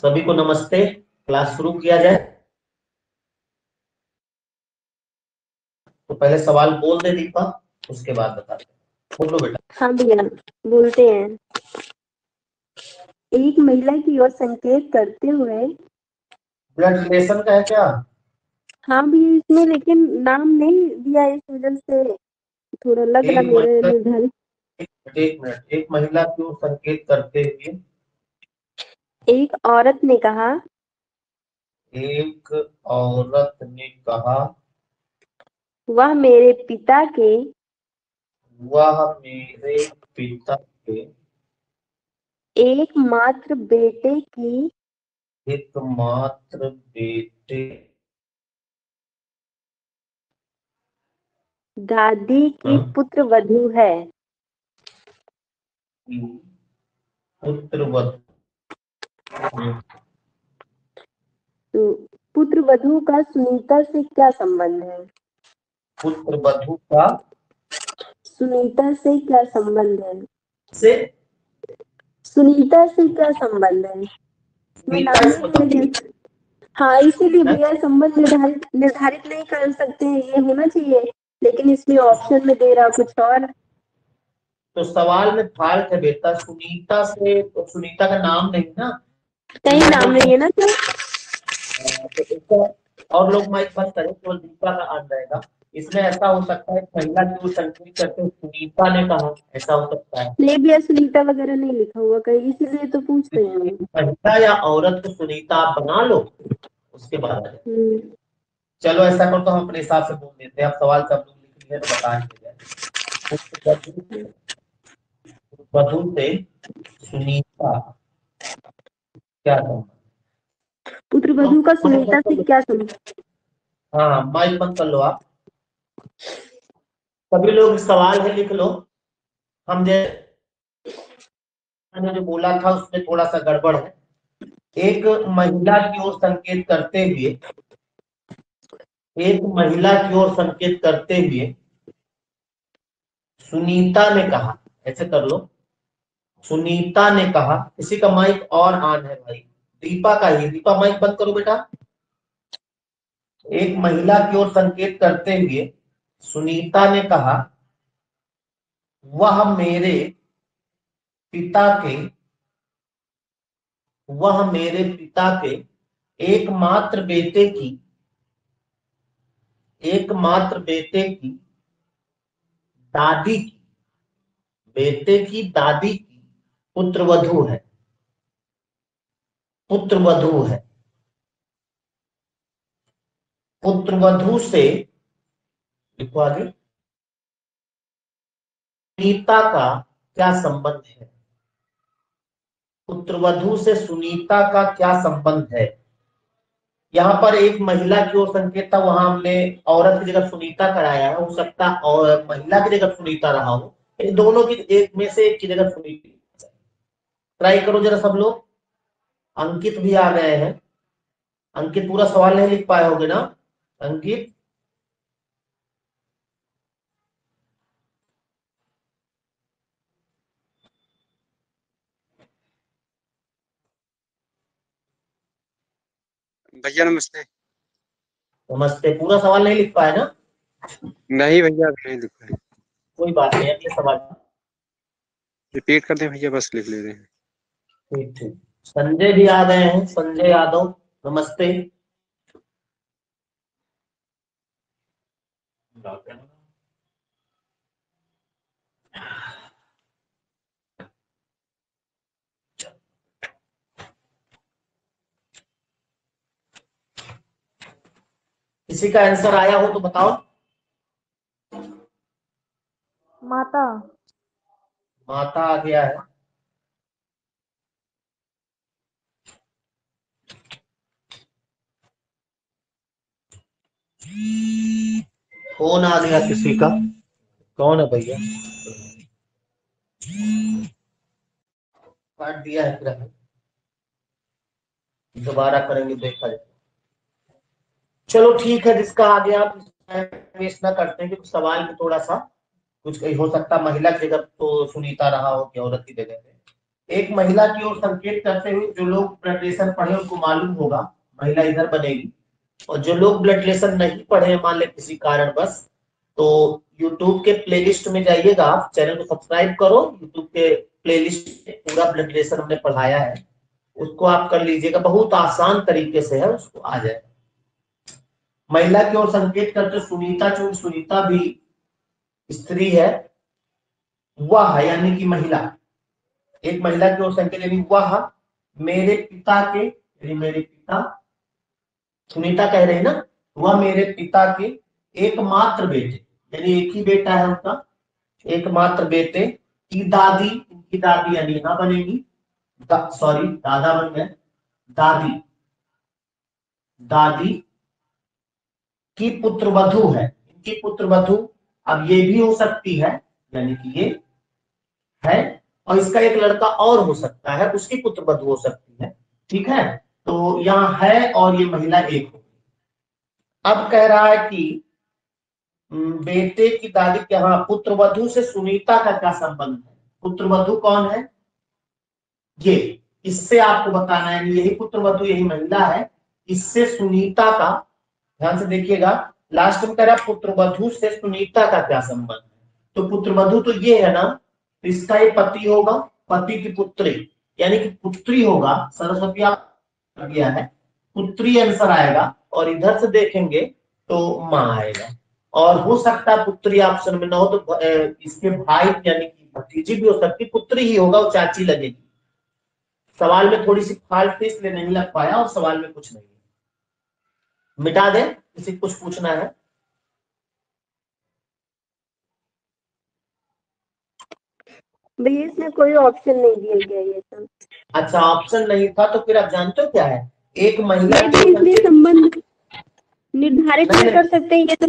सभी को नमस्ते। क्लास शुरू किया जाए। तो पहले सवाल बोल दे दीपा, उसके बाद बताते हैं। बोलो बेटा। हाँ भैया, बोलते हैं। एक महिला की ओर संकेत करते हुए। ब्लड रिलेशन का है क्या? हाँ भैया, इसमें लेकिन नाम नहीं दिया, इस वजह से थोड़ा लग रहा मेरे निर्धारित। एक मिनट। एक महिला की ओर संकेत करते हुए एक औरत ने कहा, एक औरत ने कहा, वह मेरे पिता के वह मेरे पिता के एकमात्र बेटे की एकमात्र बेटे दादी की पुत्र वधू है। पुत्र वधू। तो पुत्र वधू का सुनीता से क्या संबंध है? पुत्र वधू का सुनीता से क्या संबंध है? से सुनीता से क्या संबंध है? मैं नाम नहीं लेंगे। हाँ, इसीलिए भैया संबंध निर्धारित निर्धारित नहीं कर सकते हैं, ये होना चाहिए, लेकिन इसमें ऑप्शन में दे रहा कुछ और। तो सवाल में फॉल्ट है बेटा। सुनीता से तो सुनीता का नाम नहीं ना। कहीं नाम नहीं है ना सर? तो इसका और लोग माइक बंद करें, केवल दीपा का आन रहेगा। इसमें ऐसा हो सकता है महिला की ओर संकेत करते हुए सुनीता ने कहा, ऐसा हो सकता है। नहीं भैया, सुनीता वगैरह नहीं लिखा हुआ कहीं, इसीलिए तो पूछ रहे हैं हम। महिला या औरत को सुनीता आप बना लो, उसके बाद आ जाए। हम्म। चलो ऐसा करो तो हम अपने हिसाब से बोल देते हैं। अब सवाल सब लोग लिख लिए तो बता ही जाए। वधु से सुनीता क्या संबंध? पुत्र वधू का सुनीता से क्या संबंध? हाँ, माइक बंद कर लो आप। सभी लोग सवाल है लिख लो। हम मैंने जो बोला था उसमें थोड़ा सा गड़बड़ है। एक महिला की ओर संकेत करते हुए, एक महिला की ओर संकेत करते हुए सुनीता ने कहा, ऐसे कर लो। सुनीता ने कहा। किसी का माइक और ऑन है भाई? दीपा का ही। दीपा माइक बंद करो बेटा। एक महिला की ओर संकेत करते हुए सुनीता ने कहा, वह मेरे पिता के वह मेरे पिता के एकमात्र बेटे की दादी की बेटे की दादी की पुत्रवधू है। पुत्रवधू है। पुत्रवधू से लिखो आगे। सुनीता का क्या संबंध है? पुत्रवधू से सुनीता का क्या संबंध है? यहाँ पर एक महिला की ओर संकेत था, वहां हमने औरत की जगह सुनीता कराया है। हो सकता है और महिला की जगह सुनीता रहा हो। इन दोनों की एक में से एक की जगह सुनीता। ट्राई करो जरा सब लोग। अंकित भी आ गए हैं। अंकित पूरा सवाल नहीं लिख पाए होगे ना अंकित? भैया नमस्ते। नमस्ते। पूरा सवाल नहीं लिख पाए ना? नहीं भैया, नहीं लिख पाए। कोई बात नहीं, अगले सवाल। रिपीट कर दें भैया, बस लिख ले रहे हैं। ठीक ठीक। संजय भी आ गए हैं। संजय यादव नमस्ते। किसी का आंसर आया हो तो बताओ। माता। माता आ गया है। फोन आ गया किसी का। कौन है भैया? काट दिया है, फिर हमें दोबारा करेंगे, देखा जाए। चलो ठीक है, जिसका आ गया वेस्ट ना करते हैं, क्योंकि सवाल में थोड़ा सा कुछ हो सकता, महिला की जगह तो सुनीता रहा हो कि औरत की जगह पे। एक महिला की ओर संकेत करते हुए, जो लोग ब्लड रिलेशन पढ़े उनको मालूम होगा महिला इधर बनेगी, और जो लोग ब्लड रिलेशन नहीं पढ़े मान ले किसी कारण बस, तो यूट्यूब के प्लेलिस्ट में जाइएगा, आप चैनल को सब्सक्राइब करो, यूट्यूब के प्लेलिस्ट में पूरा ब्लड रिलेशन हमने पढ़ाया है, उसको आप कर लीजिएगा, बहुत आसान तरीके से है, उसको आ जाए। महिला की ओर संकेत करते सुनीता, चूंकि सुनीता भी स्त्री है, वह यानी कि महिला, एक महिला की ओर संकेत यानी वह मेरे पिता के, यानी मेरे पिता, सुनीता कह रहे हैं ना, वह मेरे पिता के एकमात्र बेटे, यानी एक ही बेटा है उनका, एकमात्र बेटे की दादी, इनकी दादी यानी यहाँ बनेगी, सॉरी दादा बन गए, दादी, दादी की पुत्रवधू है, इनकी पुत्रवधू, अब ये भी हो सकती है, यानी कि ये है, और इसका एक लड़का और हो सकता है, उसकी पुत्रवधू हो सकती है, ठीक है, तो यहाँ है और ये महिला एक हो। अब कह रहा है कि बेटे की दादी के, हाँ, पुत्रवधू से सुनीता का क्या संबंध है, पुत्रवधू कौन है, ये, इससे आपको बताना है, यही पुत्रवधू, यही महिला है, इससे सुनीता का, ध्यान से देखिएगा, लास्ट में कह रहा पुत्रवधू से सुनीता का क्या संबंध है, तो पुत्रवधू तो ये है ना, तो इसका ये पति होगा, पति की पुत्री, यानी कि पुत्री होगा, सरस्वती आप गया है, पुत्री आंसर आएगा, और इधर से देखेंगे तो माँ आएगा, और हो सकता है पुत्री ऑप्शन में ना हो तो इसके भाई यानी कि भतीजी भी हो सकती, पुत्री ही होगा, वो चाची लगेगी। सवाल में थोड़ी सी फाल्ट थी इसलिए नहीं लग पाया, और सवाल में कुछ नहीं, मिटा दें, किसी कुछ पूछना है? भैया इसमें कोई ऑप्शन नहीं दिया गया ये सब। अच्छा, ऑप्शन नहीं था, तो फिर आप जानते हो क्या है, एक महिला इसमें संबंध निर्धारित नहीं कर सकते ये तो।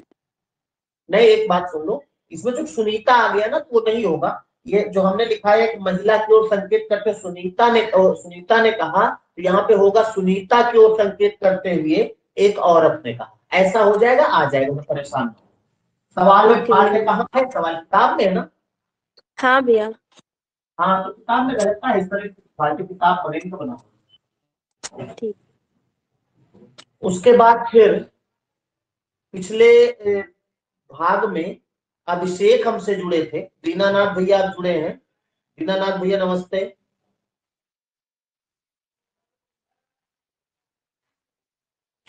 नहीं, एक बात सुन लो, इसमें जो सुनीता आ गया ना तो वो नहीं होगा, ये जो हमने लिखा है कि महिला की ओर संकेत करते सुनीता ने कहा, तो यहाँ पे होगा सुनीता की ओर संकेत करते हुए एक औरत ने कहा, ऐसा हो जाएगा, आ जाएगा, मैं परेशान हूँ। सवाल में फाड़ के कहाँ है, सवाल किताब में है ना? हाँ भैया। हाँ, तो किताब में रहता है, इस तरह की फाड़ के किताब पढ़ेंगे तो बनाओ। ठीक। उसके बाद फिर पिछले भाग में अभिषेक हमसे जुड़े थे, दीनानाथ भैया आप जुड़े हैं, दीनानाथ भैया नमस्ते।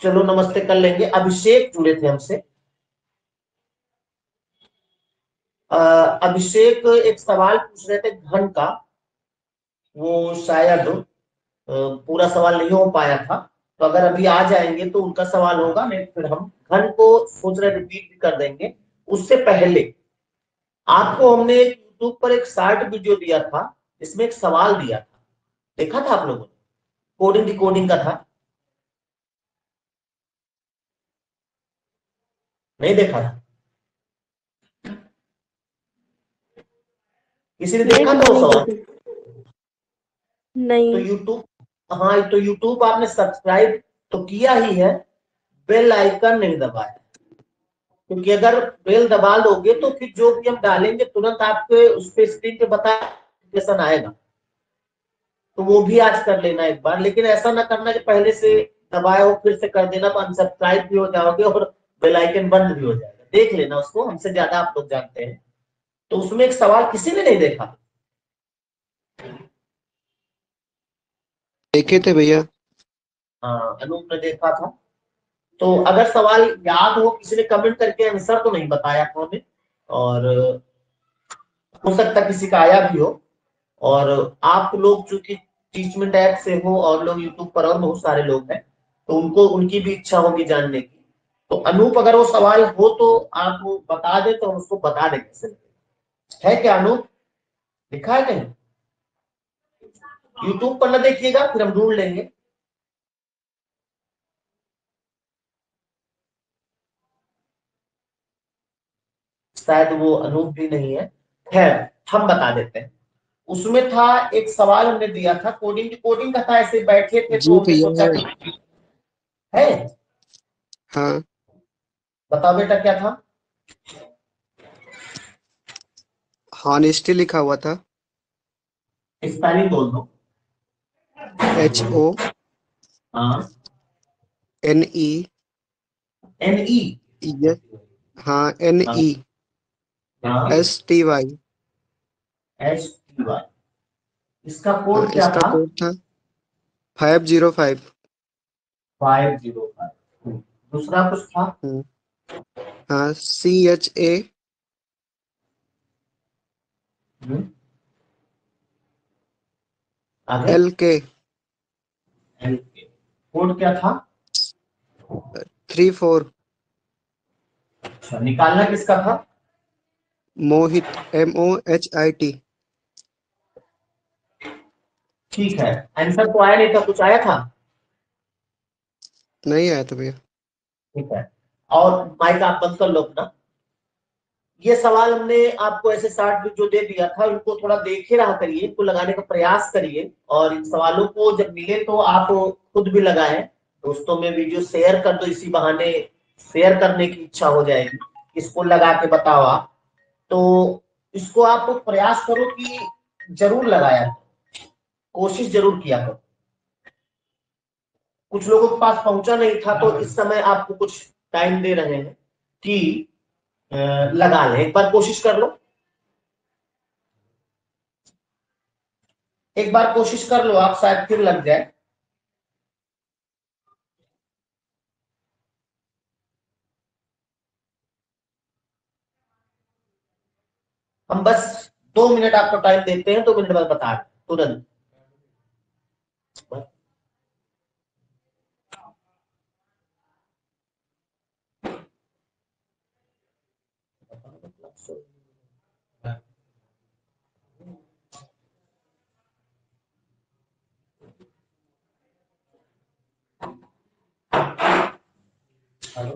चलो नमस्ते कर लेंगे, अभिषेक जुड़े थे हमसे। अभिषेक एक सवाल पूछ रहे थे घन का, वो शायद पूरा सवाल नहीं हो पाया था, तो अगर अभी आ जाएंगे तो उनका सवाल होगा, नहीं फिर हम घन को सोच रहे रिपीट भी कर देंगे। उससे पहले आपको हमने एक यूट्यूब पर एक शॉर्ट वीडियो दिया था, जिसमें एक सवाल दिया था, देखा था आप लोगों ने? कोडिंग डिकोडिंग का था, नहीं देखा था? किसी ने देखा था वो सवाल? नहीं। तो यूट्यूब, हाँ, तो यूट्यूब आपने सब्सक्राइब तो किया ही है, बेल आइकन नहीं दबाया, क्योंकि अगर बेल दबा लोगे तो फिर जो भी हम डालेंगे तुरंत आपके उस पे स्क्रीन पे नोटिफिकेशन आएगा, तो वो भी आज कर लेना एक बार, लेकिन ऐसा ना करना कि पहले से दबाए हो फिर से कर देना, तो अनसब्सक्राइब भी हो जाओगे और बेल आइकन बंद भी हो जाएगा, देख लेना उसको, हमसे ज्यादा आप लोग जानते हैं। तो उसमें एक सवाल किसी ने नहीं देखा? देखे थे भैया। हाँ, अनूप ने देखा था, तो अगर सवाल याद हो, किसी ने कमेंट करके आंसर तो नहीं बताया था हमें, और हो सकता किसी का आया भी हो, और आप लोग चूंकि टीचमेंट ऐप से हो और लोग यूट्यूब पर और बहुत सारे लोग हैं, तो उनको उनकी भी इच्छा होगी जानने की, तो अनूप अगर वो सवाल हो तो आप वो बता दे, तो हम उसको बता दें कैसे है क्या अनूप, लिखा है कहीं? यूट्यूब पर ना देखिएगा, फिर हम ढूंढ लेंगे। शायद वो अनूप भी नहीं है, खैर हम बता देते हैं। उसमें था एक सवाल हमने दिया था, कोडिंग कोडिंग का था, ऐसे बैठे थे जी तो हमने भैया सोचा है। है। हाँ, बताओ बेटा क्या था? हॉनेस्टी लिखा हुआ था। स्पेलिंग बोल दो। HO हाँ, NE NE। हाँ हाँ, NE हाँ, STY। HTY। इसका हाँ कोड क्या इसका था? कोड था 505। 505। दूसरा कुछ था? हाँ CHA हम्म, आगे। LK LK। कोड क्या था? 34। अच्छा, निकालना किसका था? मोहित MOHIT। ठीक है, आंसर तो आया नहीं था, कुछ आया था? नहीं आया था भैया। ठीक है, और माइक आप बंद कर लो अपना। ये सवाल हमने आपको ऐसे 60 जो दे दिया था, उनको थोड़ा देखे रहा करिए, इनको लगाने का प्रयास करिए, और इन सवालों को जब मिले तो आप खुद भी लगाएं, दोस्तों में वीडियो शेयर कर दो, इसी बहाने शेयर करने की इच्छा हो जाएगी। इसको लगा के बताओ आप, तो इसको आप प्रयास करो कि जरूर लगाया करो, कोशिश जरूर किया करो। कुछ लोगों के पास पहुंचा नहीं था, तो इस समय आपको कुछ टाइम दे रहे हैं कि लगा लें, एक बार कोशिश कर लो, एक बार कोशिश कर लो आप, शायद फिर लग जाए। हम बस 2 मिनट आपको टाइम देते हैं, 2 मिनट बाद बता रहे तुरंत। हेलो,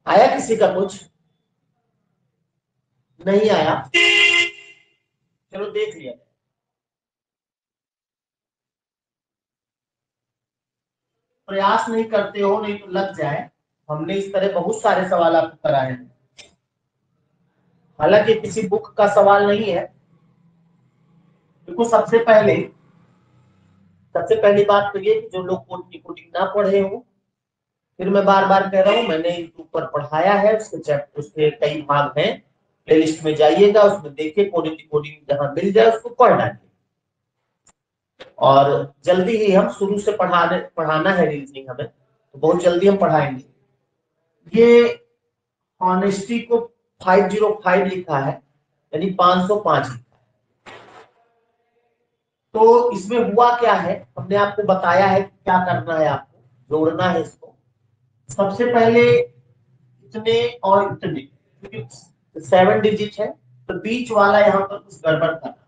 आया किसी का कुछ? नहीं आया? चलो देख लिया। प्रयास नहीं करते हो, नहीं तो लग जाए। हमने इस तरह बहुत सारे सवाल आपको कराए हैं, हालांकि किसी बुक का सवाल नहीं है। देखो, सबसे पहली बात तो ये कि जो लोग कोड की कोडिंग ना पढ़े हो, फिर मैं बार बार कह रहा हूँ, मैंने यूट्यूब पर पढ़ाया है, उसके कई भाग हैं, प्लेलिस्ट में जाइएगा, उसमें देखिए, कोडिंग की कोडिंग जहां मिल जाए उसको पढ़ डालिए। और जल्दी ही हम शुरू से पढ़ाना है रीजनिंग हमें, तो बहुत जल्दी हम पढ़ाएंगे। ये ऑनेस्टी को 505 लिखा है, यानी 505 लिखा है। तो इसमें हुआ क्या है, हमने आपको बताया है कि क्या करना है, आपको जोड़ना है इसको। सबसे पहले इतने और इतने, क्योंकि 7 डिजिट है, तो बीच वाला यहाँ पर कुछ गड़बड़ कर रहा है।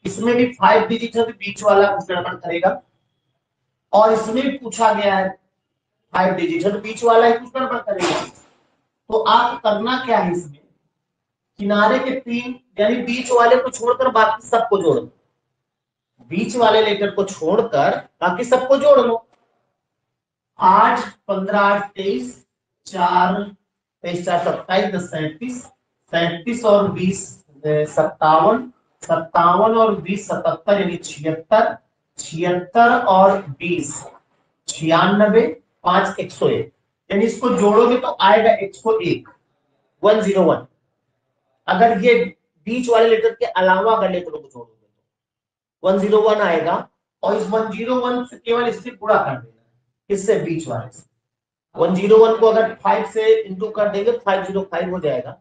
इसमें भी 5 डिजिट है, तो बीच वाला कुछ गड़बड़ करेगा। और इसमें पूछा गया है 5 डिजिट है, तो बीच वाला ही कुछ गड़बड़ करेगा। तो आप करना क्या है, इसमें किनारे के 3, यानी बीच वाले को छोड़कर बाकी सबको जोड़ दो। बीच वाले लेटर को छोड़कर बाकी सबको जोड़ लो। 8, 15, 8, 23, 4, 23, 4, 27, 10, 37, 37 और 20, 57, 57 और 20, 77, यानी 76, 76 और 20, 96, 5, 101, यानी इसको जोड़ोगे तो आएगा 101, 101। अगर ये बीच वाले लेटर के अलावा अगर लेटरों को जोड़ोगे तो 101 आएगा, और इस 101 से केवल इससे गुणा कर देना, इससे बीच वाले से। 101 को अगर 5 से इंटू कर देंगे, 505 हो जाएगा।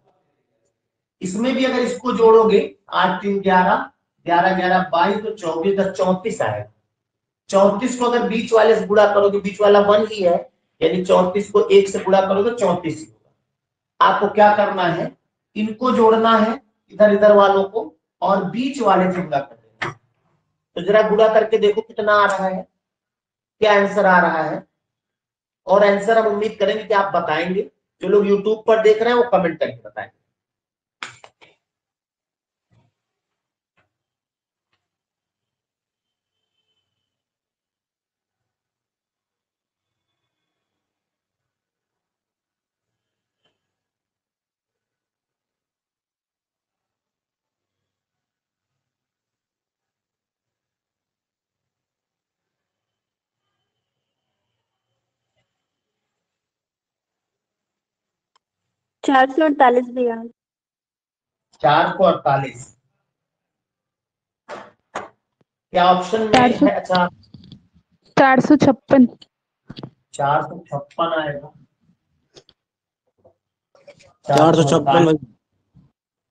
इसमें भी अगर इसको जोड़ोगे, 8, 3, 11, 11, 11, 22, तो 24, 10, 34 आएगा। 34 को अगर बीच वाले से गुणा करोगे, बीच वाला 1 ही है, यानी 34 को 1 से गुणा करोगे 34 ही होगा। आपको क्या करना है, इनको जोड़ना है, इधर इधर वालों को, और बीच वाले से गुणा कर देना। तो जरा गुणा करके देखो कितना आ रहा है, क्या आंसर आ रहा है। और आंसर हम उम्मीद करेंगे कि आप बताएंगे। जो लोग यूट्यूब पर देख रहे हैं वो कमेंट करके बताएंगे। चार सौ अड़तालीस भैया। 448 क्या ऑप्शन में 400 है? अच्छा 456। 456 आएगा। 456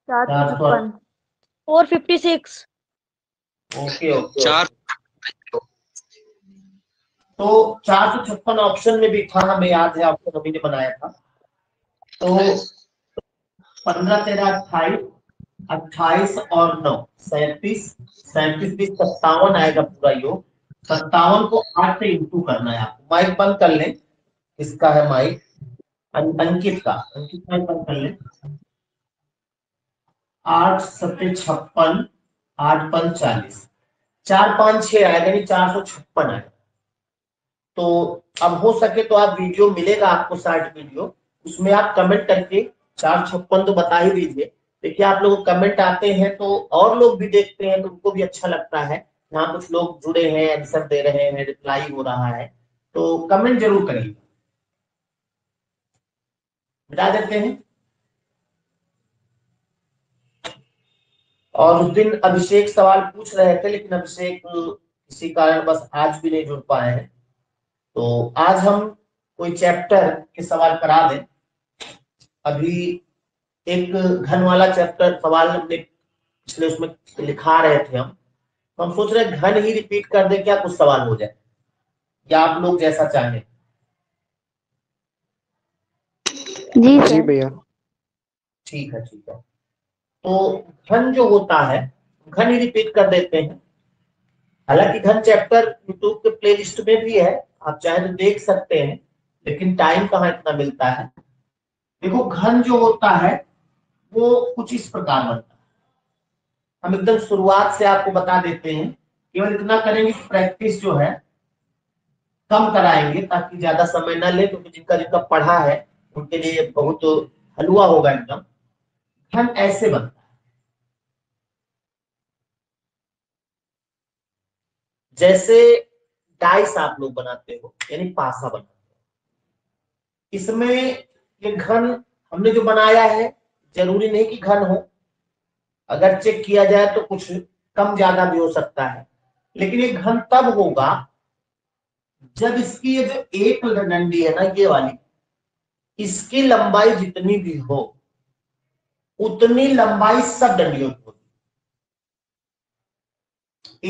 456। 456। Okay okay. चार तो 456 ऑप्शन में भी था, हमें याद है, आपको नबी ने बनाया था। तो 15 13 28, 28 और 9 37, 37 भी 57 आएगा पूरा योग। 57 को 8 से इंटू करना है आपको। माइक बंद कर लें, इसका है माइक अंकित का। अंकित माइक बंद कर लें। 8 7 56, 8 5 40, 4 5 6 आएगा, यानी 456 आएगा। तो अब हो सके तो आप वीडियो मिलेगा आपको, शॉर्ट वीडियो, उसमें आप कमेंट करके 456 तो बता ही दीजिए। देखिए आप लोग कमेंट आते हैं तो और लोग भी देखते हैं तो उनको भी अच्छा लगता है। यहाँ कुछ लोग जुड़े हैं, आंसर दे रहे हैं, रिप्लाई हो रहा है, तो कमेंट जरूर करिए। बता देते हैं। और उस दिन अभिषेक सवाल पूछ रहे थे, लेकिन अभिषेक किसी कारण बस आज भी नहीं जुड़ पाए हैं। तो आज हम कोई चैप्टर के सवाल करा दें। अभी एक घन वाला चैप्टर सवाल हमने पिछले उसमें लिखा रहे थे हम, तो हम सोच रहे हैं घन ही रिपीट कर दे, क्या कुछ सवाल हो जाए, या आप लोग जैसा चाहें। जी जी सर। भैया। ठीक है ठीक है। तो घन जो होता है, घन ही रिपीट कर देते हैं। हालांकि घन चैप्टर यूट्यूब के प्ले लिस्ट में भी है, आप चाहे तो देख सकते हैं, लेकिन टाइम कहाँ इतना मिलता है। देखो घन जो होता है वो कुछ इस प्रकार बनता है। हम एकदम शुरुआत से आपको बता देते हैं, केवल इतना करेंगे कि प्रैक्टिस जो है कम कराएंगे ताकि ज्यादा समय ना ले, क्योंकि जिनका जिनका पढ़ा है उनके लिए बहुत हलवा होगा एकदम। घन ऐसे बनता है, जैसे डाइस आप लोग बनाते हो, यानी पासा बनाते हो। इसमें ये घन हमने जो बनाया है, जरूरी नहीं कि घन हो, अगर चेक किया जाए तो कुछ कम ज्यादा भी हो सकता है, लेकिन ये घन तब होगा जब इसकी ये जो एक डंडी है ना, ये वाली, इसकी लंबाई जितनी भी हो उतनी लंबाई सब डंडियों की होगी।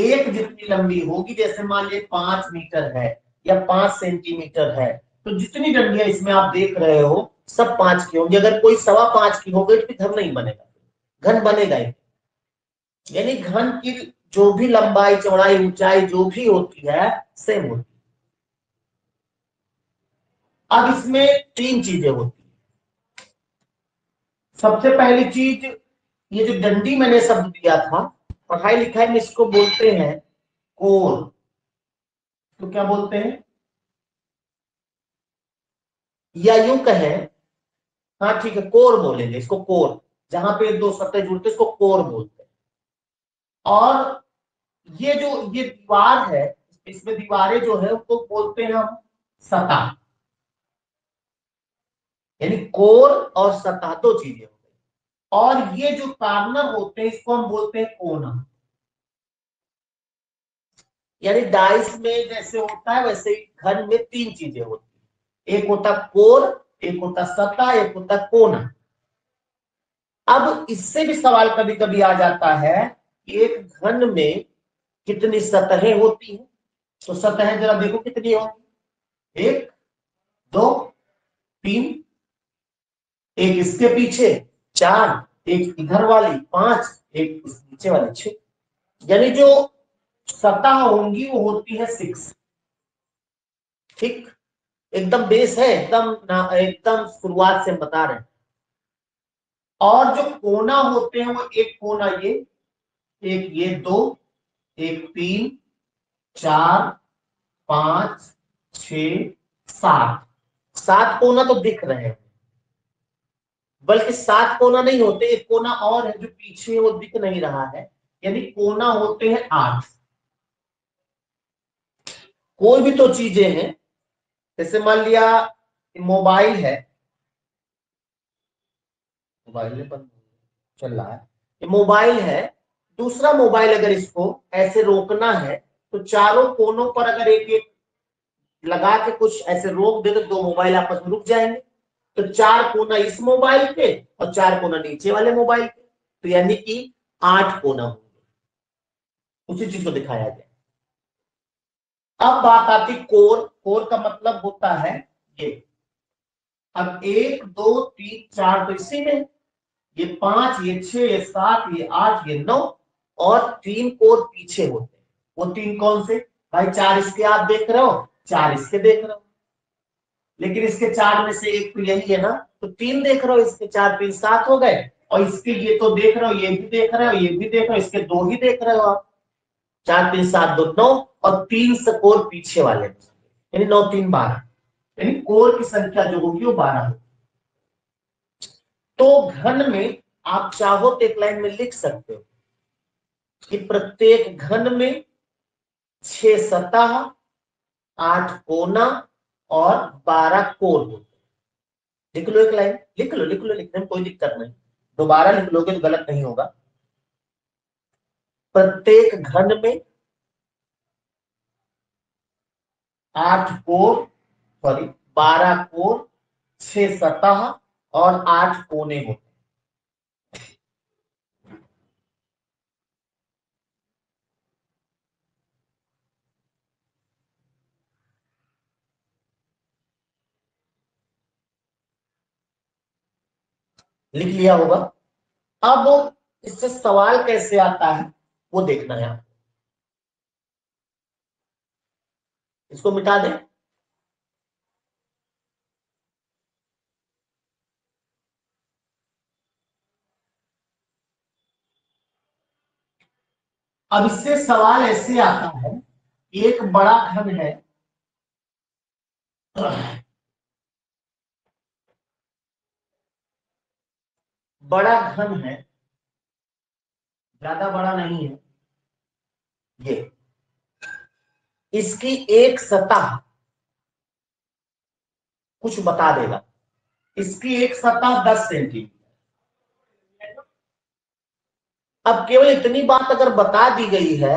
एक जितनी लंबी होगी, जैसे मान लीजिए 5 मीटर है या 5 सेंटीमीटर है, तो जितनी डंडियां इसमें आप देख रहे हो सब 5 की होंगी। अगर कोई 5.25 की हो गई तो घन नहीं बनेगा, घन बनेगा ही। यानी घन की जो भी लंबाई चौड़ाई ऊंचाई जो भी होती है सेम होती है। अब इसमें 3 चीजें होती है। सबसे पहली चीज, ये जो डंडी मैंने शब्द दिया था, पढ़ाई लिखाई में इसको बोलते हैं कोर। तो क्या बोलते हैं, या यूं कहें, हाँ ठीक है, कोर बोलेंगे इसको, कोर। जहां पे 2 सतह जुड़ते इसको कोर बोलते हैं। और ये जो ये दीवार है, इसमें दीवारें जो है उसको बोलते हैं हम सतह। यानी कोर और सतह 2 चीजें हो गई। और ये जो कार्नर होते हैं इसको हम बोलते हैं कोना। यानी डाइस में जैसे होता है वैसे ही घन में 3 चीजें होती है, एक होता कोर, एक होता सतह, एक होता कोना। अब इससे भी सवाल कभी कभी आ जाता है कि एक घन में कितनी सतहें होती हैं। तो सतहें जरा देखो कितनी होगी, 1 2 3, एक इसके पीछे 4, एक इधर वाली 5, एक इस नीचे वाली 6। यानी जो सतह होंगी वो होती है 6। ठीक, एकदम बेस है, एकदम शुरुआत से हम बता रहे हैं। और जो कोना होते हैं वो एक कोना ये, एक ये, दो, एक 3, 4, 5, 6, 7 कोना तो दिख रहे हैं, बल्कि 7 कोना नहीं होते, एक कोना और है जो पीछे है, वो दिख नहीं रहा है, यानी कोना होते हैं 8। कोई भी तो चीजें हैं, जैसे मान लिया मोबाइल है, मोबाइल में बंद चल रहा है, ये मोबाइल है, दूसरा मोबाइल अगर इसको ऐसे रोकना है तो चारों कोनों पर अगर एक एक लगा के कुछ ऐसे रोक दे तो 2 मोबाइल आपस में रुक जाएंगे। तो 4 कोना इस मोबाइल के और 4 कोना नीचे वाले मोबाइल के, तो यानी कि 8 कोना होंगे। उसी चीज को दिखाया गया। अब बात आती कोर। कोर का मतलब होता है ये, अब 1 2 3 4 तो इसी में, ये 5, ये 6, ये 7, ये 8, ये 9, और 3 कोर पीछे होते हैं। वो 3 कौन से भाई? 4 इसके आप देख रहे हो, 4 इसके देख रहे हो, लेकिन इसके 4 में से एक तो यही है ना, तो 3 देख रहे हो, इसके 4 3 7 हो गए, और इसके ये तो देख रहे हो, ये भी देख रहे हो, ये भी देख रहे हो, इसके 2 ही देख रहे हो आप। 4 3 7 2 9, और 3 से कोर पीछे वाले, यानी 9 3 12, यानी कोर की संख्या जो होगी वो 12 होगी। तो घन में आप चाहो तो एक लाइन में लिख सकते हो कि प्रत्येक घन में 6 सतह, 8 कोना और 12 कोर होते हैं। लिख लो एक लाइन, लिख लो, लिखने में कोई दिक्कत नहीं, दोबारा लिख लोगे तो गलत नहीं होगा। प्रत्येक घन में 12 कोर, 6 सतह और 8 कोने होते हैं। लिख लिया होगा। अब इससे सवाल कैसे आता है वो देखना है आपको। इसको मिटा दें। अब इससे सवाल ऐसे आता है, एक बड़ा घन है, बड़ा घन है, ज्यादा बड़ा नहीं है, ये इसकी एक सतह कुछ बता देगा, इसकी एक सतह 10 सेंटीमीटर। अब केवल इतनी बात अगर बता दी गई है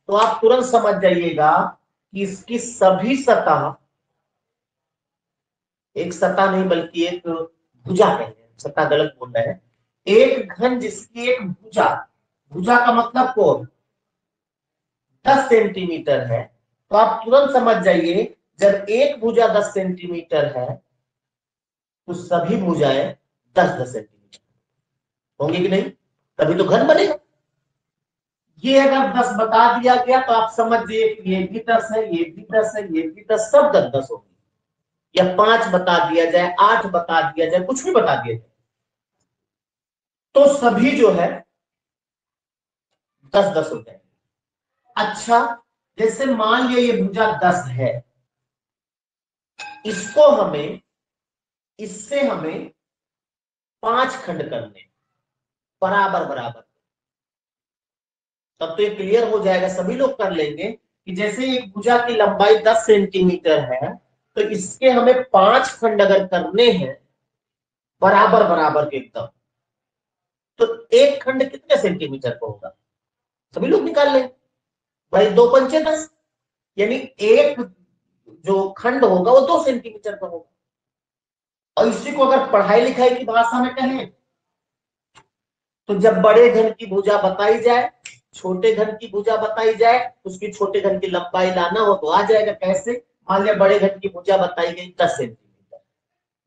तो आप तुरंत समझ जाइएगा कि इसकी सभी सतह, एक सतह नहीं बल्कि एक भुजा है, सतह गलत बोल रहे हैं, एक घन जिसकी एक भुजा, भुजा का मतलब कोण 10 सेंटीमीटर है, तो आप तुरंत समझ जाइए जब एक भुजा 10 सेंटीमीटर है तो सभी भुजाएं 10-10 सेंटीमीटर होंगी कि नहीं? तभी तो घन बनेगा। ये अगर 10 बता दिया गया तो आप समझ जाइए ये भी 10 है, ये भी 10 है, ये भी 10, सब 10-10 होगी। या 5 बता दिया जाए, 8 बता दिया जाए, कुछ भी बता दिया जाए, तो सभी जो है 10-10 हो जाएंगे। अच्छा, जैसे मान लिया ये भुजा 10 है, इसको हमें, इससे हमें 5 खंड करने बराबर बराबर, तब तो ये क्लियर हो जाएगा, सभी लोग कर लेंगे कि जैसे एक भुजा की लंबाई 10 सेंटीमीटर है तो इसके हमें 5 खंड अगर करने हैं बराबर बराबर के एकदम, तो एक खंड कितने सेंटीमीटर का होगा? सभी लोग निकाल लें भाई, 2 पंचे 10, यानी एक जो खंड होगा वो 2 सेंटीमीटर का होगा। और इसी को अगर पढ़ाई लिखाई की भाषा में कहें तो जब बड़े घन की भुजा बताई जाए, छोटे घन की भुजा बताई जाए, उसकी छोटे घन की लंबाई लाना हो तो आ जाएगा। कैसे? मान लिया बड़े घन की भुजा बताई गई 10 सेंटीमीटर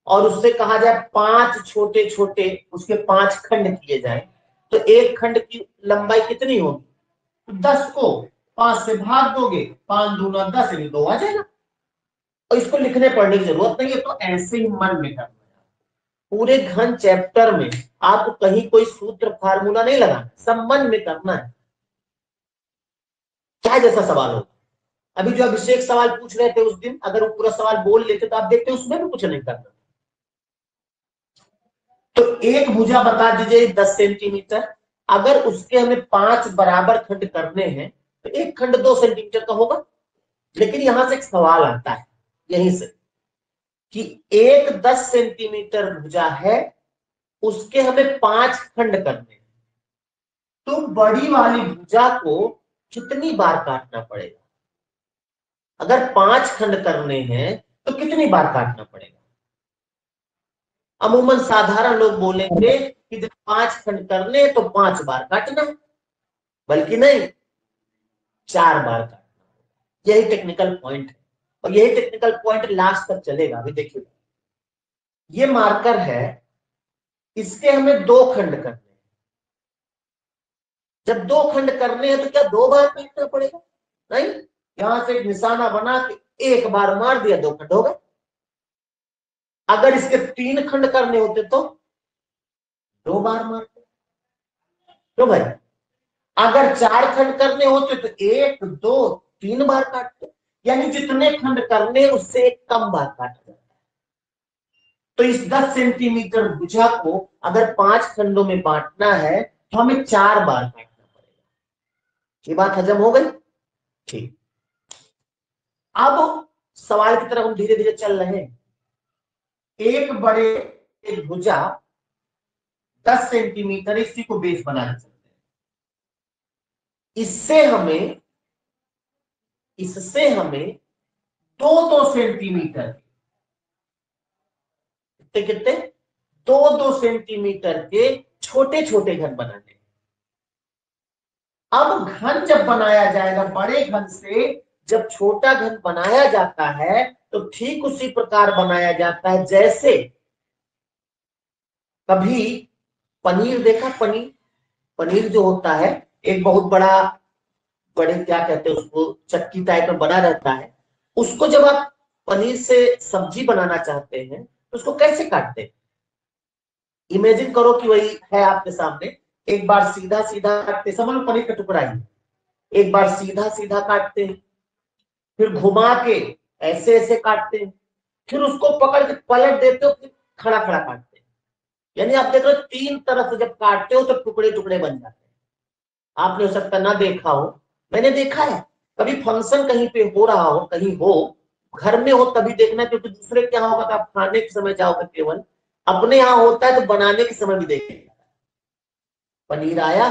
और उससे कहा जाए 5 छोटे छोटे उसके 5 खंड किए जाए, तो एक खंड की लंबाई कितनी होगी? 10 को 5 से भाग दोगे, 5 दूना 10 यानी 2 आ जाएगा। और इसको लिखने पढ़ने की जरूरत नहीं है, तो ऐसे ही मन में करना है। पूरे घन चैप्टर में आपको कहीं कोई सूत्र फार्मूला नहीं लगाना, सब मन में करना है, क्या जैसा सवाल हो। अभी जो अभिषेक सवाल पूछ रहे थे उस दिन, अगर वो पूरा सवाल बोल लेते तो आप देखते उसमें भी कुछ नहीं करना। तो एक भुजा बता दीजिए 10 सेंटीमीटर, अगर उसके हमें 5 बराबर खंड करने हैं तो एक खंड 2 सेंटीमीटर का होगा। लेकिन यहां से एक सवाल आता है यहीं से कि एक 10 सेंटीमीटर भुजा है, उसके हमें 5 खंड करने हैं, तो बड़ी वाली भुजा को कितनी बार काटना पड़ेगा? अगर 5 खंड करने हैं तो कितनी बार काटना पड़ेगा? अमूमन साधारण लोग बोलेंगे कि जब 5 खंड करने हैं तो 5 बार काटना है, बल्कि नहीं 4 बार काटना। यही टेक्निकल पॉइंट है, और यही टेक्निकल पॉइंट लास्ट तक चलेगा। अभी देखिए, ये मार्कर है, इसके हमें 2 खंड करने हैं। जब 2 खंड करने हैं तो क्या 2 बार काटना पड़ेगा? नहीं, यहां से एक निशाना बना के एक बार मार दिया, 2 खंड हो गए। अगर इसके 3 खंड करने होते तो 2 बार मारते। क्यों भाई? अगर 4 खंड करने होते तो 1 2 3 बार काटते, यानी जितने खंड करने उससे एक कम बार काटते। तो इस 10 सेंटीमीटर भुजा को अगर 5 खंडों में बांटना है तो हमें 4 बार काटना पड़ेगा। ये बात हजम हो गई? ठीक। अब सवाल की तरफ हम धीरे धीरे चल रहे हैं। एक भुजा 10 सेंटीमीटर, इसी को बेस बना सकते हैं। इससे हमें 2-2 सेंटीमीटर, कितने 2-2 सेंटीमीटर के छोटे छोटे घन बनाने। अब घन जब बनाया जाएगा, बड़े घन से जब छोटा घन बनाया जाता है तो ठीक उसी प्रकार बनाया जाता है जैसे कभी पनीर देखा, पनीर जो होता है एक बहुत बड़े क्या कहते हैं उसको, चक्की टाइप में बना रहता है। उसको जब आप पनीर से सब्जी बनाना चाहते हैं तो उसको कैसे काटते हैं? इमेजिन करो कि वही है आपके सामने, एक बार सीधा सीधा काटते, समझ लो पनीर का टुकड़ा ही, एक बार सीधा सीधा काटते हैं, फिर घुमा के ऐसे ऐसे काटते हैं, फिर उसको पकड़ के पलट देते हो, फिर खड़ा खड़ा काटते हैं। यानी आप देख रहे हो 3 तरफ से जब काटते हो तो टुकड़े टुकड़े बन जाते हैं। आपने हो सकता ना देखा हो, मैंने देखा है। कभी फंक्शन कहीं पे हो रहा हो, कहीं हो, घर में हो तभी देखना, क्योंकि दूसरे के यहाँ होगा तो आप खाने के समय जाओगे केवल, अपने यहाँ होता है तो बनाने के समय भी देखेंगे। पनीर आया,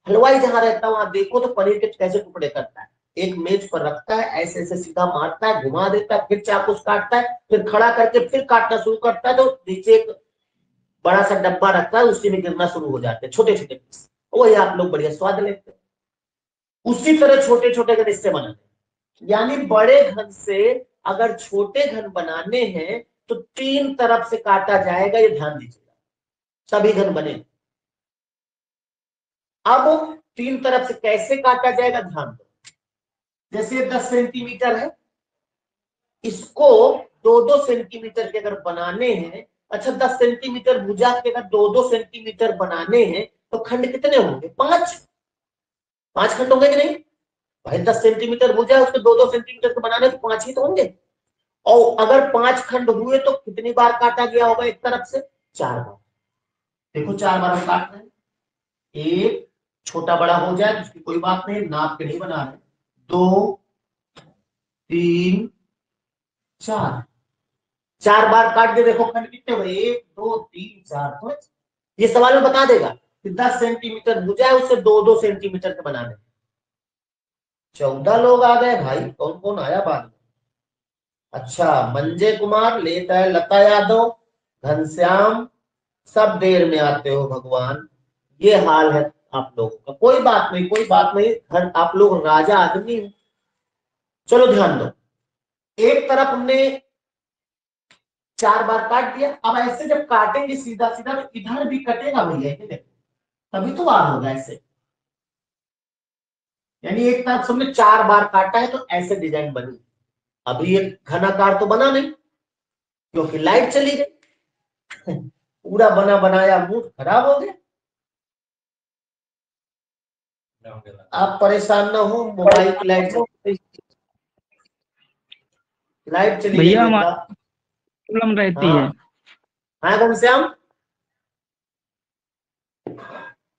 हलवाई जहां रहता है वहां देखो तो पनीर के कैसे टुकड़े करता है, एक मेज पर रखता है, ऐसे ऐसे सीधा मारता है, घुमा देता है, फिर चाकू से काटता है, फिर खड़ा करके फिर काटना शुरू करता है, तो नीचे एक बड़ा सा डब्बा रखता है, उसी में गिरना शुरू हो जाते हैं छोटे छोटे पीस, वही आप लोग बढ़िया स्वाद लेते हैं। उसी तरह छोटे छोटे घन इससे बनाते, यानी बड़े घन से अगर छोटे घन बनाने हैं तो 3 तरफ से काटा जाएगा, ये ध्यान दीजिएगा, सभी घन बने। अब 3 तरफ से कैसे काटा जाएगा ध्यान दो। जैसे 10 सेंटीमीटर है, इसको 2-2 सेंटीमीटर के अगर बनाने हैं, अच्छा 10 सेंटीमीटर भुजा के अगर 2-2 सेंटीमीटर बनाने हैं तो खंड कितने होंगे? 5 खंड होंगे कि नहीं भाई? 10 सेंटीमीटर भुजा है, उसको 2-2 सेंटीमीटर के बनाने तो 5 ही तो होंगे। और अगर 5 खंड हुए तो कितनी बार काटा गया होगा एक तरफ से? 4 बार। देखो 4 बार हम काट रहे हैं, एक छोटा बड़ा हो जाए उसकी कोई बात नहीं, नाप के नहीं बना रहे, 2 3 4 बार काट के देखो खंड कितने हुए, 1 2 3 4। ये सवाल में बता देगा कि 10 सेंटीमीटर भुजा है, उससे 2-2 सेंटीमीटर के बनाने। 14 लोग आ गए भाई, कौन कौन आया बाद में? अच्छा, मंजय कुमार लेट है, लता यादव, घनश्याम, सब देर में आते हो भगवान, ये हाल है आप लोगों का। कोई बात नहीं, कोई बात नहीं, घर आप लोग राजा आदमी हैं। चलो ध्यान दो, एक तरफ हमने 4 बार काट दिया। अब ऐसे जब काटेंगे सीधा सीधा तो इधर भी कटेगा भैया, तभी तो वार होगा ऐसे। यानी एक तरफ से हमने 4 बार काटा है तो ऐसे डिजाइन बनी। अभी ये घनाकार तो बना नहीं क्योंकि लाइट चली गई। पूरा बना बनाया मूड खराब हो गया। आप परेशान ना हो, मोबाइल की लाइट चली गई भैया बेटा। प्रॉब्लम रहती है। हाँ घनश्याम,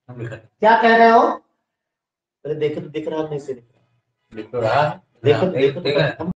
क्या कह रहे हो? अरे देख रहा नहीं से दिख रहा, देखो